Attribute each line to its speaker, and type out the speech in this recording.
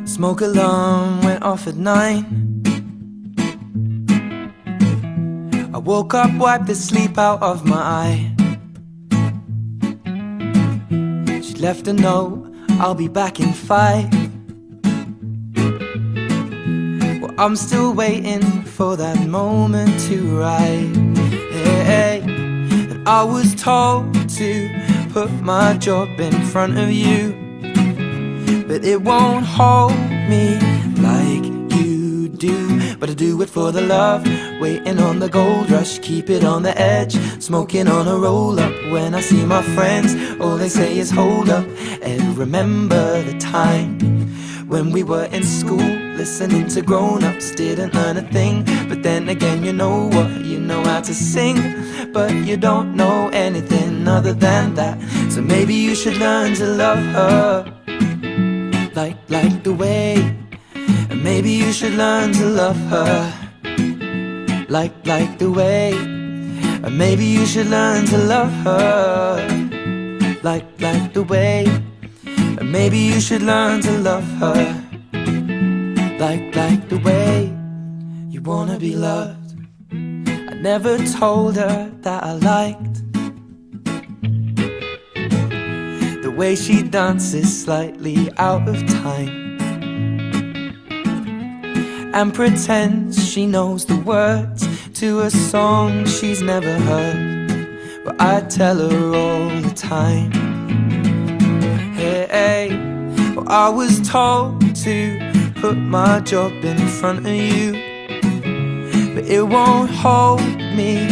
Speaker 1: Smoke alarm went off at 9. I woke up, wiped the sleep out of my eye. She left a note, I'll be back in 5. Well, I'm still waiting for that moment to arrive. Hey, and I was told to put my job in front of you, but it won't hold me like you do. But I do it for the love, waiting on the gold rush, keep it on the edge, smoking on a roll-up. When I see my friends, all they say is hold up, and remember the time when we were in school, listening to grown-ups, didn't learn a thing. But then again, you know what, you know how to sing, but you don't know anything other than that. So maybe you should learn to love her like the way. And maybe you should learn to love her like the way. And maybe you should learn to love her like the way. And maybe you should learn to love her like the way you wanna be loved. I never told her that I liked the way she dances slightly out of time and pretends she knows the words to a song she's never heard. But I tell her all the time, hey, well, I was told to put my job in front of you, but it won't hold me